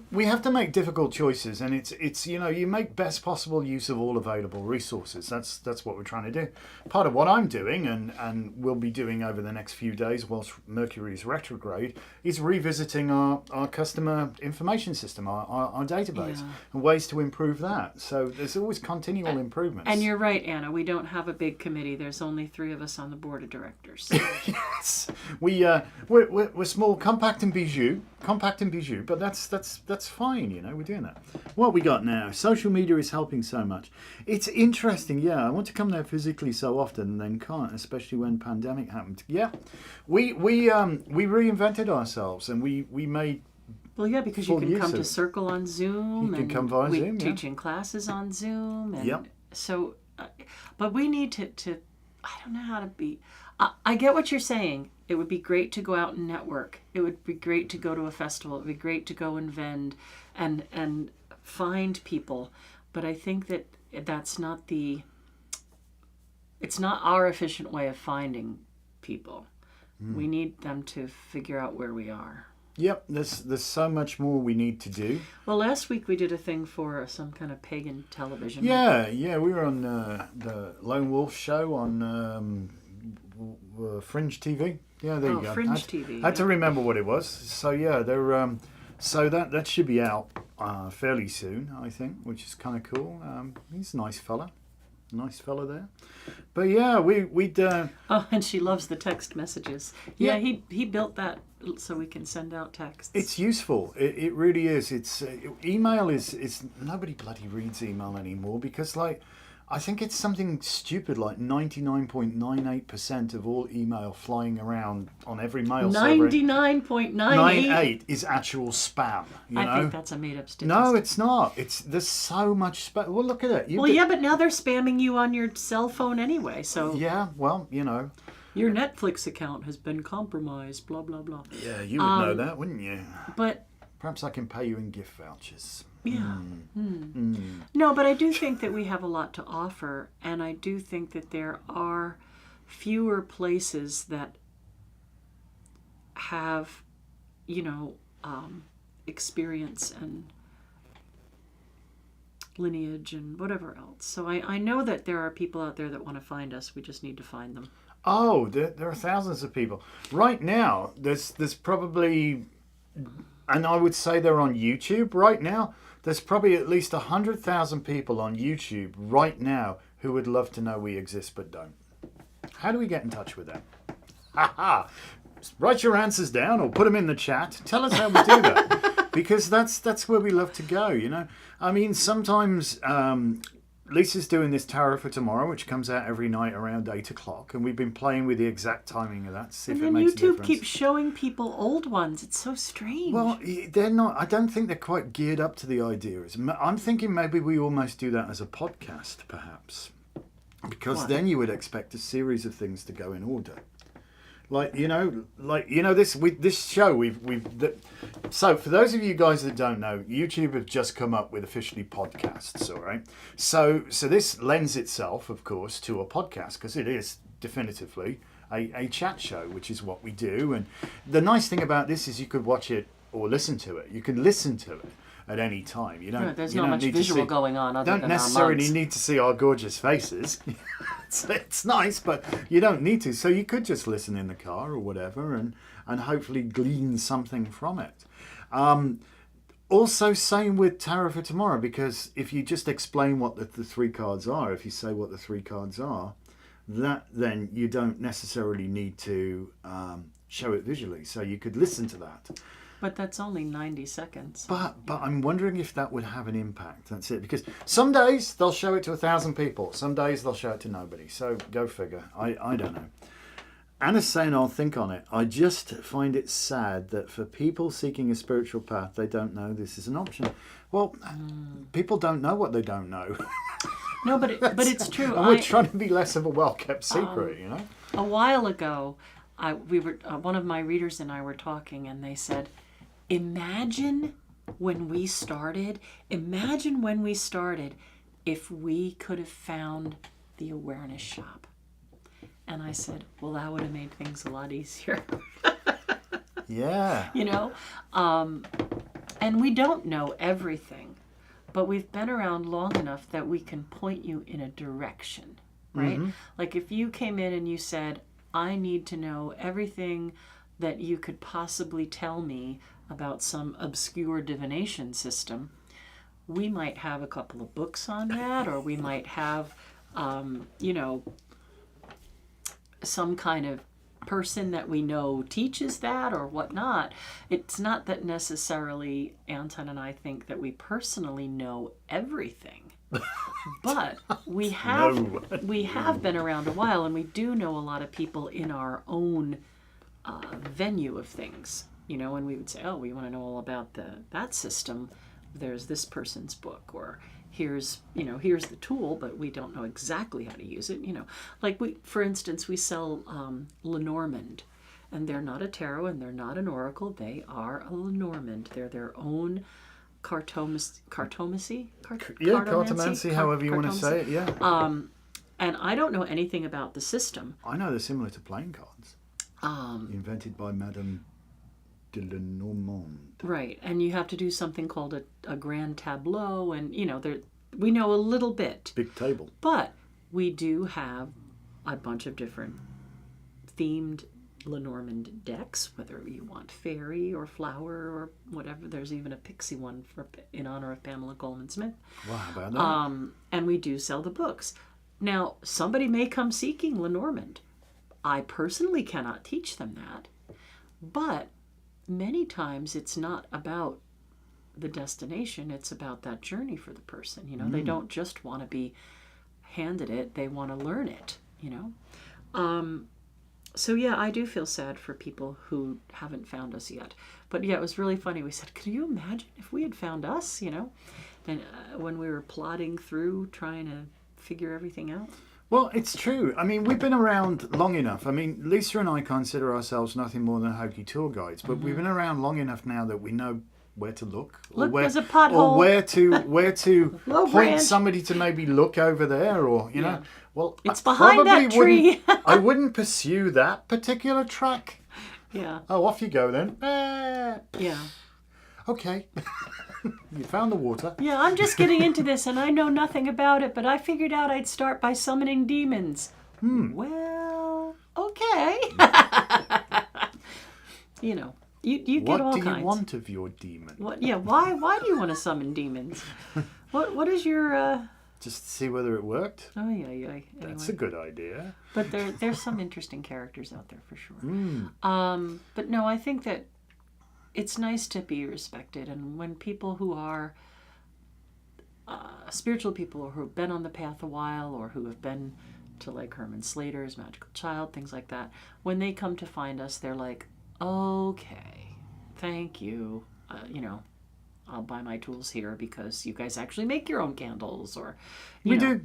We have to make difficult choices, and it's you know, you make best possible use of all available resources. That's what we're trying to do. Part of what I'm doing and will be doing over the next few days whilst Mercury is retrograde is revisiting our customer information system, our database, and ways to improve that. So there's always continual improvements. And you're right, Anna. We don't have a big committee. There's only 3 of us on the board of directors. Yes, we're small, compact and bijou, but that's fine, you know. We're doing that. What we got now? Social media is helping so much. It's interesting. Yeah, I want to come there physically so often, and then can't, especially when pandemic happened. Yeah, we reinvented ourselves, and we made Well, yeah, because you full can use come of to it. Circle on Zoom. You can and come via we Zoom, yeah. teaching classes on Zoom. And Yep. so, but we need to, I don't know how to be. I get what you're saying. It would be great to go out and network. It would be great to go to a festival. It would be great to go and vend and find people. But I think that that's not it's not our efficient way of finding people. We need them to figure out where we are. Yep, there's so much more we need to do. Well, last week we did a thing for some kind of pagan television. Yeah, we were on the Lone Wolf show on Fringe TV. Yeah, there you go. Fringe TV. I had to remember what it was. So yeah, they're so that should be out fairly soon, I think, which is kind of cool. He's a nice fella there. But yeah, we'd. Oh, and she loves the text messages. Yeah, he built that so we can send out texts. It's useful. It really is. It's email is nobody bloody reads email anymore because I think it's something stupid like 99.98% of all email flying around on every mail server. 99.98 is actual spam. I think that's a made-up statistic. No, it's not. There's so much spam. Well, look at it. But now they're spamming you on your cell phone anyway. So yeah, well, your Netflix account has been compromised. Blah blah blah. Yeah, you would know that, wouldn't you? But perhaps I can pay you in gift vouchers. Yeah. No, but I do think that we have a lot to offer, and I do think that there are fewer places that have, experience and lineage and whatever else. So I know that there are people out there that want to find us. We just need to find them. Oh, there are thousands of people. Right now, there's probably, and I would say they're on YouTube right now. There's probably at least 100,000 people on YouTube right now who would love to know we exist but don't. How do we get in touch with them? Write your answers down or put them in the chat. Tell us how we do that. Because that's where we love to go, I mean, sometimes Lisa's doing this Tarot for Tomorrow, which comes out every night around 8 o'clock, and we've been playing with the exact timing of that to see if it makes a difference. YouTube keeps showing people old ones. It's so strange. Well, they're not. I don't think they're quite geared up to the ideas. I'm thinking maybe we almost do that as a podcast, perhaps, because then you would expect a series of things to go in order. This show so for those of you guys that don't know, YouTube have just come up with officially podcasts, all right? So this lends itself, of course, to a podcast because it is definitively a chat show, which is what we do. And the nice thing about this is you could watch it or listen to it. You can listen to it at any time. There's not much visual going on other than don't necessarily need to see our gorgeous faces. It's nice, but you don't need to. So you could just listen in the car or whatever and hopefully glean something from it. Also, same with Tarot for Tomorrow, because if you just explain what the three cards are, if you say what the three cards are, then you don't necessarily need to show it visually. So you could listen to that. But that's only 90 seconds. But I'm wondering if that would have an impact. That's it. Because some days they'll show it to 1,000 people. Some days they'll show it to nobody. So go figure. I don't know. Anna's saying I'll think on it. I just find it sad that for people seeking a spiritual path, they don't know this is an option. Well, people don't know what they don't know. No, but it's true. And we're trying to be less of a well-kept secret, A while ago, we were one of my readers and I were talking, and they said, Imagine when we started if we could have found the awareness shop. And I said, well, that would have made things a lot easier. Yeah. And we don't know everything, but we've been around long enough that we can point you in a direction, right? Mm-hmm. Like if you came in and you said, I need to know everything that you could possibly tell me about some obscure divination system, we might have a couple of books on that, or we might have, some kind of person that we know teaches that or whatnot. It's not that necessarily Anton and I think that we personally know everything, but we have been around a while, and we do know a lot of people in our own venue of things. you know, and we would say, oh, we want to know all about that system. There's this person's book, or here's the tool, but we don't know exactly how to use it. You know, like for instance, we sell Lenormand, and they're not a tarot and they're not an oracle. They are a Lenormand. They're their own cartomancy, however you want to say it. Yeah. And I don't know anything about the system. I know they're similar to playing cards. Invented by Madame de Lenormand. Right, and you have to do something called a grand tableau, and you know, we know a little bit. Big table. But we do have a bunch of different themed Lenormand decks, whether you want fairy or flower or whatever. There's even a pixie one in honor of Pamela Coleman Smith. Wow, how about that? And we do sell the books. Now, somebody may come seeking Lenormand. I personally cannot teach them that, but many times it's not about the destination, it's about that journey for the person. You know, they don't just want to be handed it, they want to learn it, you know. So yeah, I do feel sad for people who haven't found us yet. But yeah, it was really funny. We said, could you imagine if we had found us, you know? And when we were plodding through trying to figure everything out. Well, it's true. I mean, we've been around long enough. I mean, Lisa and I consider ourselves nothing more than hokey tour guides, but we've been around long enough now that we know where to look, there's a pothole, or where to point branch. Somebody to maybe look over there, or you know, well, it's behind that tree. I wouldn't pursue that particular track. Yeah. Oh, off you go then. Yeah. Okay. You found the water. Yeah, I'm just getting into this and I know nothing about it, but I figured out I'd start by summoning demons. Well, okay. You know, you get all kinds. What do you want of your demon? What? Yeah, why do you want to summon demons? What is your... Just to see whether it worked? Oh, yeah. Anyway. That's a good idea. But there's some interesting characters out there for sure. But no, I think that it's nice to be respected, and when people who are spiritual people, or who have been on the path a while, or who have been to like Herman Slater's Magickal Child, things like that, when they come to find us, they're like, okay, thank you, you know, I'll buy my tools here because you guys actually make your own candles, or we do.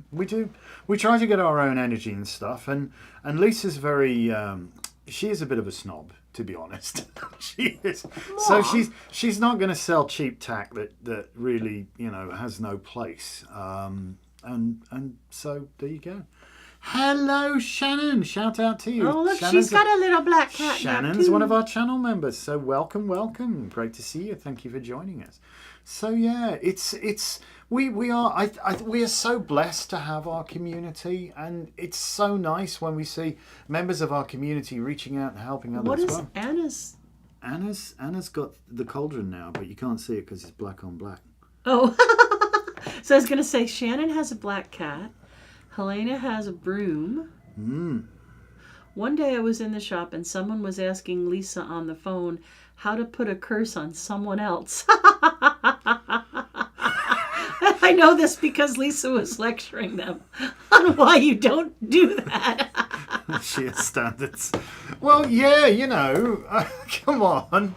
We try to get our own energy and stuff, and Lisa's very she is a bit of a snob, to be honest. She is. So she's not going to sell cheap tack that really, you know, has no place. And so there you go. Hello, Shannon. Shout out to you. Oh, look, she's got a little black cat. Shannon's one of our channel members. So welcome. Great to see you. Thank you for joining us. So yeah, we are so blessed to have our community, and it's so nice when we see members of our community reaching out and helping others. What is well. Anna's got the cauldron now, but you can't see it because it's black on black. Oh, so I was gonna say Shannon has a black cat. Helena has a broom. One day I was in the shop and someone was asking Lisa on the phone how to put a curse on someone else. I know this because Lisa was lecturing them on why you don't do that. Sheer standards. Well, yeah, you know, come on.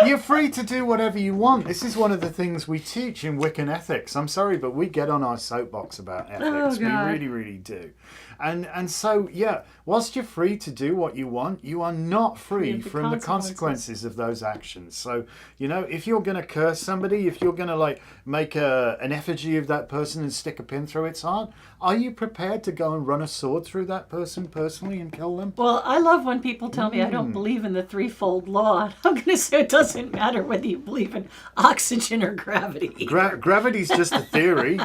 You're free to do whatever you want. This is one of the things we teach in Wiccan ethics. I'm sorry, but we get on our soapbox about ethics. Oh, God. We really, really do. And so, yeah, whilst you're free to do what you want, you are not free from the consequences of those actions. So, you know, if you're going to curse somebody, if you're going to, like, make an effigy of that person and stick a pin through its heart, are you prepared to go and run a sword through that person personally and kill them? Well, I love when people tell me I don't believe in the threefold law. I'm going to say it doesn't matter whether you believe in oxygen or gravity. Gravity's just a theory.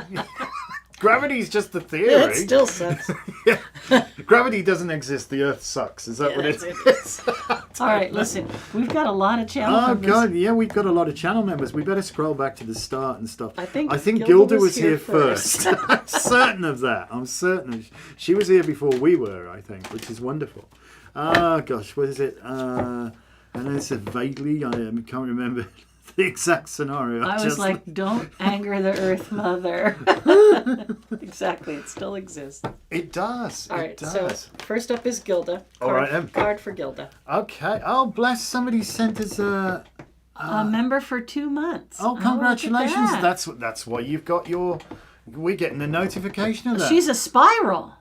Gravity's just a theory. It still sucks. Yeah. Gravity doesn't exist. The Earth sucks. Is that what it is? All right, listen. We've got a lot of channel members. Oh, God. Yeah, we've got a lot of channel members. We better scroll back to the start and stuff. I think Gilda was here first. I'm certain of that. I'm certain. She was here before we were, I think, which is wonderful. Oh, gosh. What is it? And it's vaguely, I can't remember. the exact scenario. I was like, don't anger the Earth Mother. Exactly, it still exists. It does. All right, it does. so first up is Gilda. All right, then. Card for Gilda. Okay. Oh, bless! Somebody sent us a member for 2 months. Oh, congratulations! Look at that. That's why you've got your. We're getting a notification of that. She's a spiral.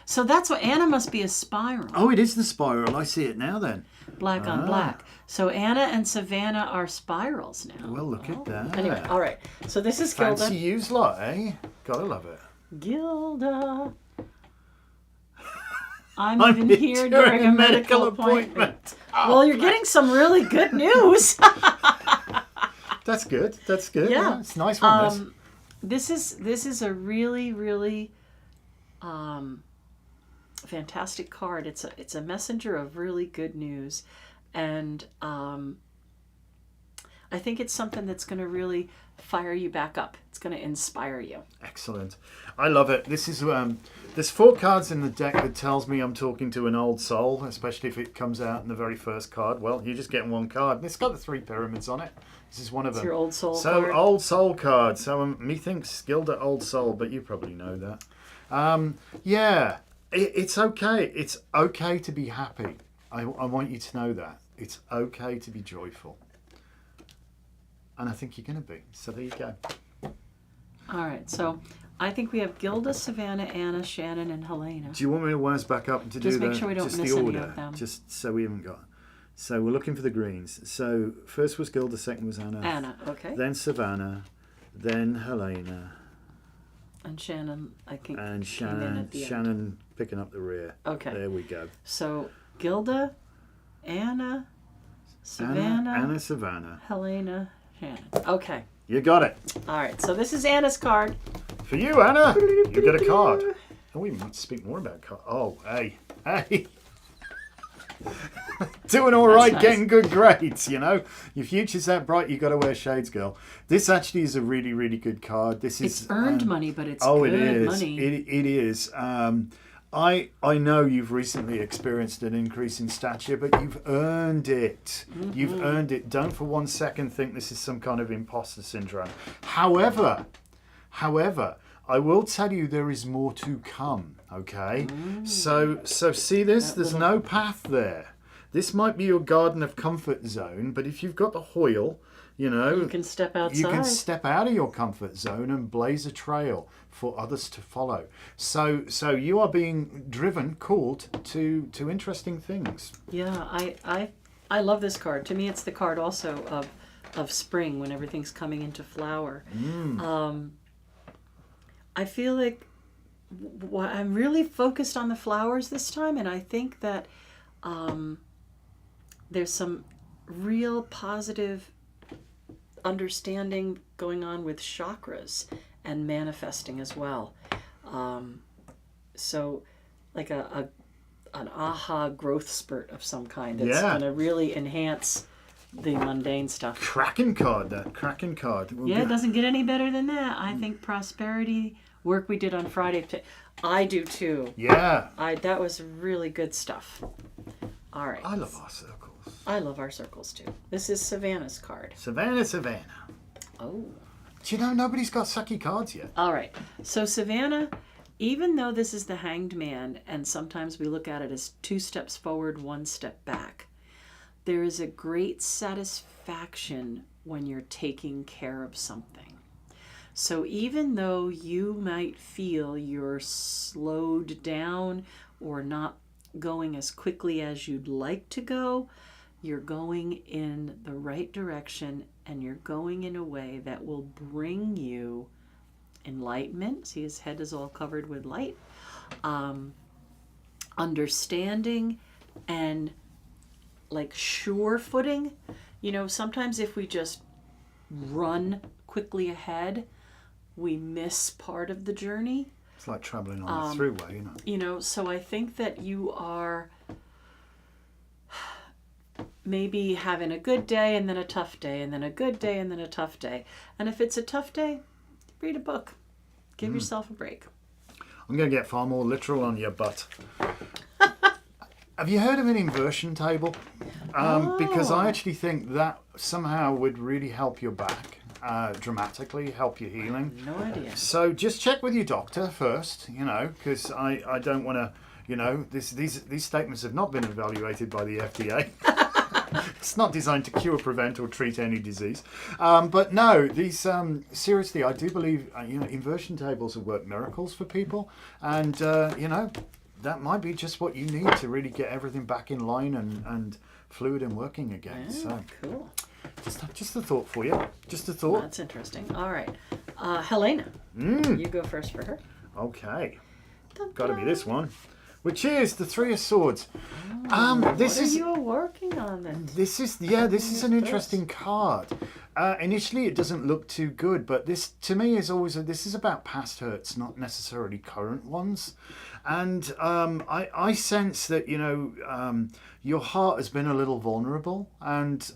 So that's what Anna must be, a spiral. Oh, it is the spiral. I see it now. Then. Black on black. So Anna and Savannah are spirals now. Well, look at that. Anyway, all right. So this is Fancy Gilda. use lot, eh? Gotta love it. Gilda. I'm even here during a medical appointment. Oh, well, you're getting some really good news. That's good. That's good. Yeah. It's a nice one. This is a really, really fantastic card. It's a messenger of really good news, and I think it's something that's going to really fire you back up. It's going to inspire you. Excellent. I love it. This is there's 4 cards in the deck that tells me I'm talking to an old soul, especially if it comes out in the very first card. Well, you're just getting 1 card, and it's got the 3 pyramids on it. This is one of them. It's your old soul so, card. Old soul card. So methinks Gilda old soul, but you probably know that. Yeah, it's okay. It's okay to be happy. I want you to know that. It's okay to be joyful. And I think you're going to be. So there you go. All right. So I think we have Gilda, Savannah, Anna, Shannon, and Helena. Do you want me to wise back up to Just do make sure we don't just miss the any order? of them. Just so we haven't got. So we're looking for the greens. So first was Gilda, second was Anna. Anna, okay. Then Savannah, then Helena. And Shannon, I think. And came in Shannon, at the end. Shannon picking up the rear. Okay. There we go. So Gilda, Anna, Savannah, Anna, Savannah. Helena, Shannon. Okay. You got it. All right. So this is Anna's card. For you, Anna, you get a card. Oh, we might speak more about cards. Oh, hey. Doing all right, nice. Getting good grades, you know. Your future's that bright, you got to wear shades, girl. This actually is a really, really good card. This is It's earned money, but it's it good is. money. It is. I know you've recently experienced an increase in stature, but you've earned it. Mm-hmm. You've earned it. Don't for 1 second think this is some kind of imposter syndrome. However, I will tell you there is more to come. Okay, so see this. There's no path there. This might be your garden of comfort zone, but if you've got the Hoyle, you know, you can step outside. You can step out of your comfort zone and blaze a trail for others to follow. So you are being driven, called to interesting things. Yeah, I love this card. To me, it's the card also of spring when everything's coming into flower. I feel like I'm really focused on the flowers this time, and I think that there's some real positive understanding going on with chakras and manifesting as well. So like an aha growth spurt of some kind that's going to really enhance the mundane stuff. Kraken card. It doesn't get any better than that. I think prosperity work we did on Friday. I do too. Yeah. That was really good stuff. All right. I love our circles. I love our circles too. This is Savannah's card. Savannah. Oh. Do you know nobody's got sucky cards yet? All right. So Savannah, even though this is the Hanged Man, and sometimes we look at it as 2 steps forward, 1 step back, there is a great satisfaction when you're taking care of something. So even though you might feel you're slowed down or not going as quickly as you'd like to go, you're going in the right direction, and you're going in a way that will bring you enlightenment. See, his head is all covered with light. Understanding and like sure footing. You know, sometimes if we just run quickly ahead, we miss part of the journey. It's like traveling on a throughway, you know. You know, so I think that you are maybe having a good day and then a tough day and then a good day and then a tough day. And if it's a tough day, read a book. Give yourself a break. I'm going to get far more literal on your butt. Have you heard of an inversion table? Because I actually think that somehow would really help your back dramatically, help your healing. No idea. So just check with your doctor first, because I don't want to, these statements have not been evaluated by the FDA. It's not designed to cure, prevent, or treat any disease. But no, these seriously, I do believe inversion tables have worked miracles for people, and that might be just what you need to really get everything back in line and fluid and working again. Yeah, So cool. just a thought for you. Just a thought. That's interesting. All right. Helena, you go first for her. Okay. Dun, Got to be dun. this one, which is the Three of Swords. This What is are you working on then? this is an interesting card. Initially, it doesn't look too good, but this to me is always this is about past hurts, not necessarily current ones. And I sense that your heart has been a little vulnerable, and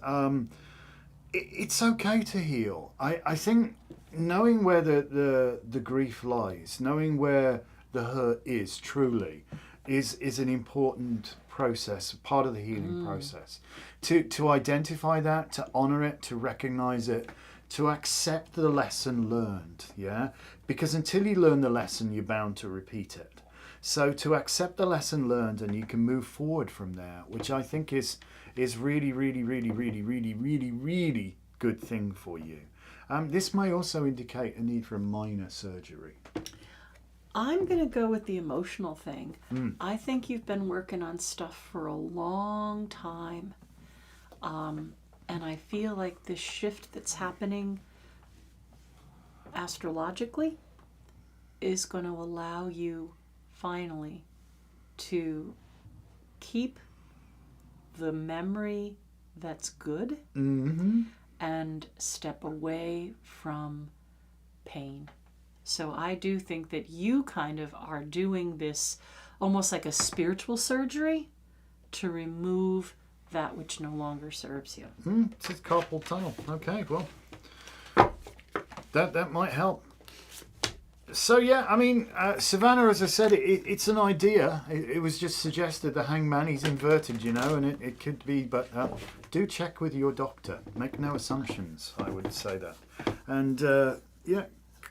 it's okay to heal. I think knowing where the grief lies, knowing where the hurt is truly, is an important process, part of the healing process. To identify that, to honor it, to recognize it, to accept the lesson learned, yeah? Because until you learn the lesson, you're bound to repeat it. So to accept the lesson learned, and you can move forward from there, which I think is really, really, really, really, really, really, really good thing for you. This may also indicate a need for a minor surgery. I'm going to go with the emotional thing. I think you've been working on stuff for a long time. And I feel like this shift that's happening astrologically is going to allow you finally to keep the memory that's good and step away from pain. So I do think that you kind of are doing this almost like a spiritual surgery to remove that which no longer serves you. It's a carpal tunnel. Okay, well, that might help. So yeah, I mean, Savannah, as I said, it's an idea. It was just suggested the hangman, he's inverted, and it could be, but do check with your doctor. Make no assumptions, I would say that. And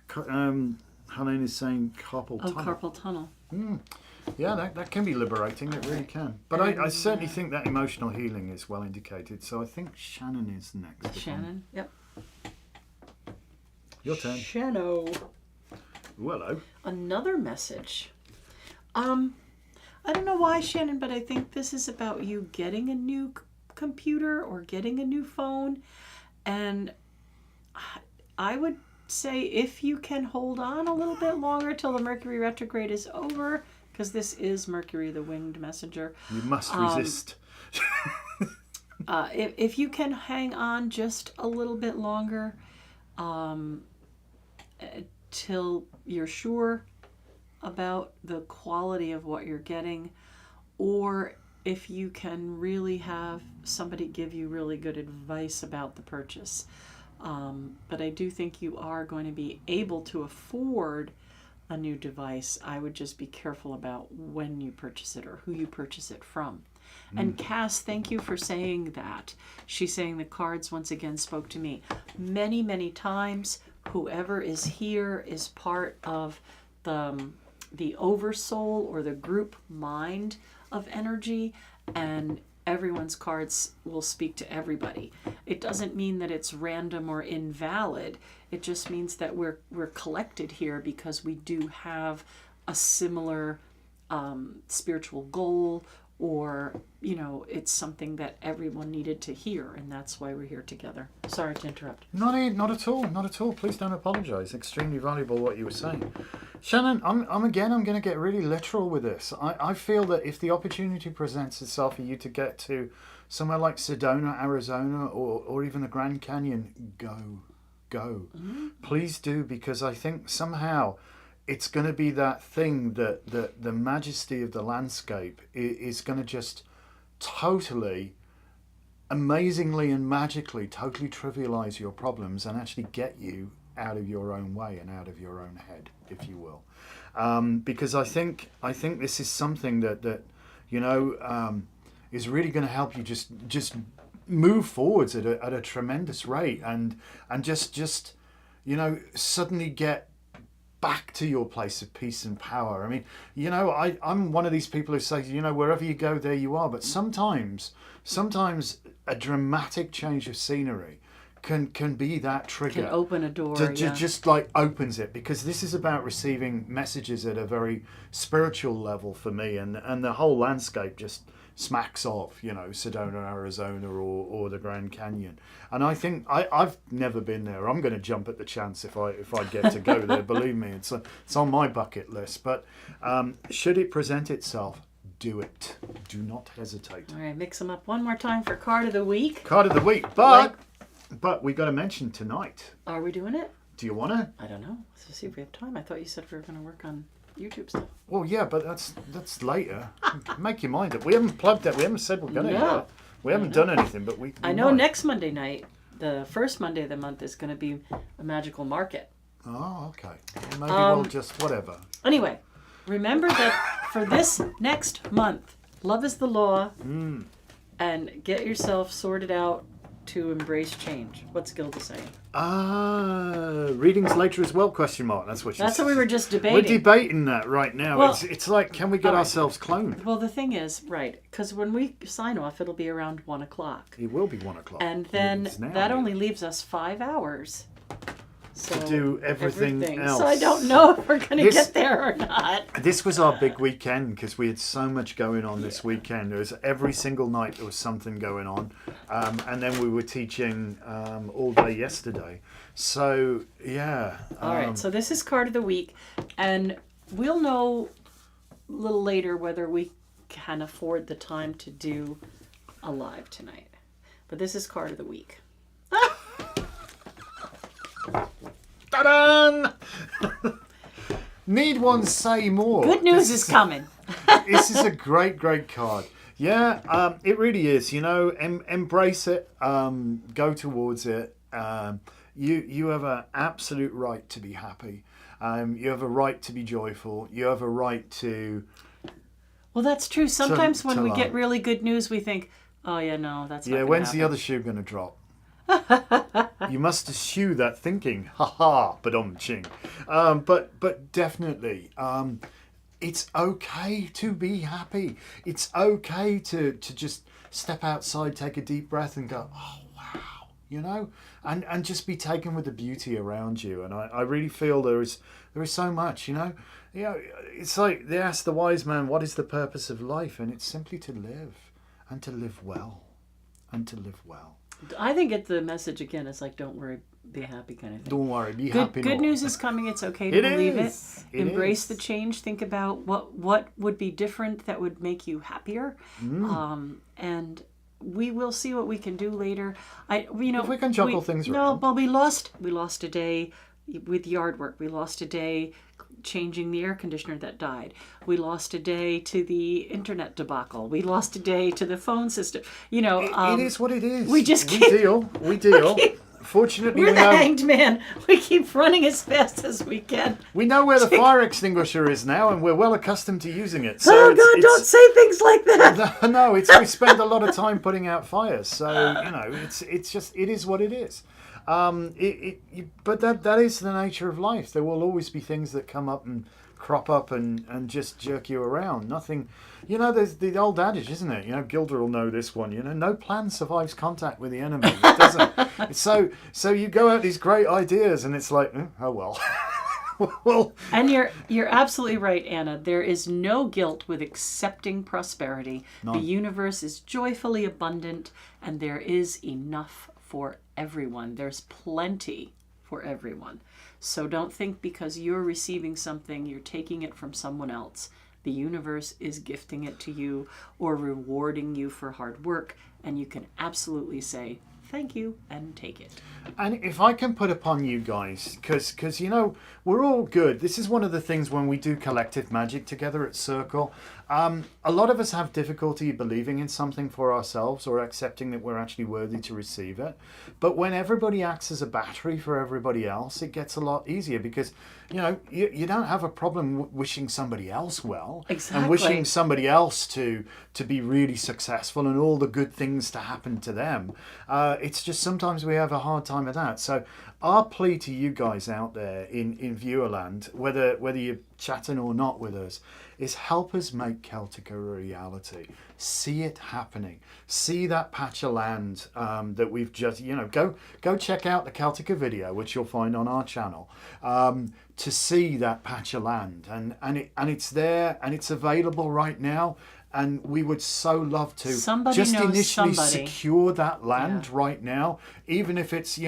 Helene is saying carpal tunnel. Carpal tunnel. Yeah, that can be liberating. It really can. But I certainly think that emotional healing is well indicated. So I think Shannon is next. Shannon, yep. Your turn. Shannon. Ooh, hello. Another message. I don't know why, Shannon, but I think this is about you getting a new computer or getting a new phone. And I would say if you can hold on a little bit longer till the Mercury retrograde is over, because this is Mercury, the winged messenger. You must resist. If you can hang on just a little bit longer, till you're sure about the quality of what you're getting, or if you can really have somebody give you really good advice about the purchase. But I do think you are going to be able to afford a new device. I would just be careful about when you purchase it or who you purchase it from. And Cass, thank you for saying that. She's saying the cards once again spoke to me. Many, many times, whoever is here is part of the oversoul or the group mind of energy, and everyone's cards will speak to everybody. It doesn't mean that it's random or invalid. It just means that we're collected here because we do have a similar spiritual goal, or it's something that everyone needed to hear, and that's why we're here together. Sorry to interrupt. Not at all. Please don't apologise. Extremely valuable what you were saying. Shannon, I'm going to get really literal with this. I feel that if the opportunity presents itself for you to get to somewhere like Sedona, Arizona, or even the Grand Canyon, go. Please do, because I think somehow it's going to be that thing that the majesty of the landscape is going to just totally, amazingly and magically totally trivialize your problems and actually get you out of your own way and out of your own head, if you will. Because I think this is something that is really going to help you just move forwards at a tremendous rate and just suddenly get back to your place of peace and power. I mean, I'm one of these people who say, wherever you go, there you are. But sometimes a dramatic change of scenery can be that trigger. Can open a door. Just like opens it, because this is about receiving messages at a very spiritual level for me, and the whole landscape just smacks of, Sedona, Arizona, or the Grand Canyon. And I think I've never been there. I'm going to jump at the chance if I get to go there. Believe me, it's on my bucket list. But should it present itself, do it. Do not hesitate. All right, mix them up one more time for card of the week. Card of the week, but we got to mention tonight. Are we doing it? Do you want to? I don't know. Let's see if we have time. I thought you said we were going to work on YouTube stuff. Well, yeah, but that's later. Make your mind up. We haven't plugged it. We haven't said we're going to. No. We haven't done anything, but we I know might. next Monday night, the first Monday of the month, is going to be a magical market. Oh, okay. Maybe we'll just whatever. Anyway, remember that for this next month, love is the law, and get yourself sorted out to embrace change. What's Gilda saying? Readings later as well, question mark. That's what she That's said. what we were just debating. We're debating that right now. Well, it's like, can we get ourselves cloned? Well, the thing is, right, because when we sign off, it'll be around 1 o'clock. It will be 1 o'clock. And then that only leaves us 5 hours. To do everything else. So I don't know if we're going to get there or not. This was our big weekend because we had so much going on this weekend. There was every single night there was something going on, and then we were teaching all day yesterday. So yeah. All right. So this is card of the week, and we'll know a little later whether we can afford the time to do a live tonight. But this is card of the week. Ta-da! Need one say more? Good news is coming. This is a great card. Yeah, it really is. Embrace it. Go towards it. You have an absolute right to be happy. You have a right to be joyful. You have a right to... Well, that's true. Sometimes when we get really good news, we think, oh, yeah, no, that's not gonna when's happen. the other shoe going to drop? You must eschew that thinking. Ha ha, ching. But definitely, it's okay to be happy. It's okay to just step outside, take a deep breath and go, oh, wow, and just be taken with the beauty around you. And I really feel there is so much, it's like they asked the wise man, what is the purpose of life? And it's simply to live and to live well and to live well. I think the message again is like, don't worry, be happy kind of thing. Don't worry, be happy. Good news is coming. It's okay to believe it. Embrace the change. Think about what would be different that would make you happier. And we will see what we can do later. If we can juggle things around. No, but we lost a day with yard work. We lost a day changing the air conditioner that died. We lost a day to the internet debacle. We lost a day to the phone system. It is what it is. We deal. Fortunately, we're the hanged man. We keep running as fast as we can. We know where the fire extinguisher is now, and we're well accustomed to using it. So don't say things like that. No, we spend a lot of time putting out fires. So it is what it is. But that is the nature of life. There will always be things that come up and crop up and just jerk you around. Nothing, there's the old adage, isn't it? Gilda will know this one. No plan survives contact with the enemy. It doesn't. So you go out these great ideas, and it's like, oh well. Well. And you're absolutely right, Anna. There is no guilt with accepting prosperity. None. The universe is joyfully abundant, and there is enough for everyone. There's plenty for everyone. So don't think because you're receiving something, you're taking it from someone else. The universe is gifting it to you or rewarding you for hard work, and you can absolutely say thank you and take it. And if I can put upon you guys, because we're all good. This is one of the things when we do collective magic together at Circle. A lot of us have difficulty believing in something for ourselves or accepting that we're actually worthy to receive it. But when everybody acts as a battery for everybody else, it gets a lot easier because, you don't have a problem wishing somebody else well. Exactly. And wishing somebody else to be really successful and all the good things to happen to them. It's just sometimes we have a hard time with that. So our plea to you guys out there in Viewerland, whether you're chatting or not with us, is help us make Celtic a reality. See it happening. See that patch of land that we've just, go check out the Celtica video, which you'll find on our channel, to see that patch of land. And it's there and it's available right now. And we would so love to just initially secure that land right now, even if it's,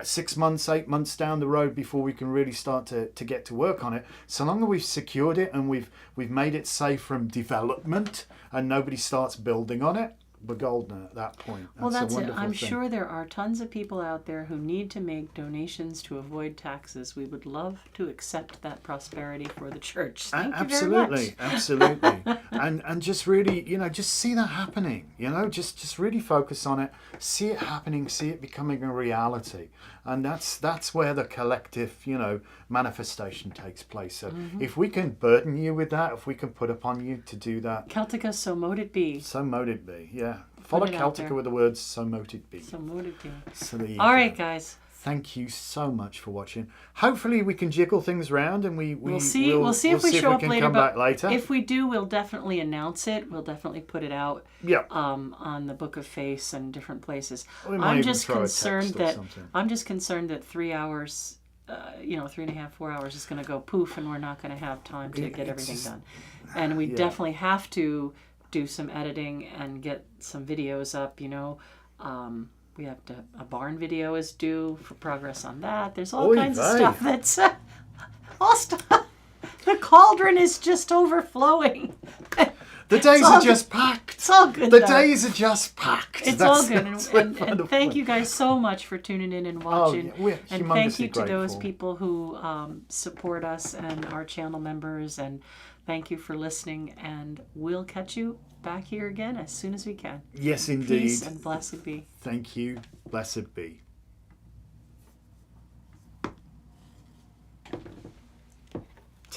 6 months, 8 months down the road before we can really start to get to work on it. So long as we've secured it and we've made it safe from development and nobody starts building on it, we're golden at that point. That's it. I'm sure there are tons of people out there who need to make donations to avoid taxes. We would love to accept that prosperity for the church. Thank you very much. Absolutely. And just really, just see that happening. Just really focus on it. See it happening. See it becoming a reality. And that's where the collective, manifestation takes place. So if we can burden you with that, if we can put upon you to do that. Celtica, so mote it be. So mote it be, yeah. Follow Celtica with the words, so mote it be. So mote it be. So there you All go. right, guys. Thank you so much for watching. Hopefully we can jiggle things around and we'll see if we show up later. Come back later. If we do, we'll definitely announce it. We'll definitely put it out. Yeah. On the Book of Face and different places. I'm just concerned that 3 hours, 3.5, 4 hours is going to go poof, and we're not going to have time to get everything done. And we definitely have to do some editing and get some videos up. We have a barn video is due for progress on that. There's all kinds of stuff that's all stuff. The cauldron is just overflowing. The days are just packed. It's all good. The days are just packed. It's all good. And thank you guys so much for tuning in and watching. And thank you to those people who support us and our channel members. And thank you for listening. And we'll catch you back here again as soon as we can. Yes, indeed. Peace and blessed be. Thank you. Blessed be.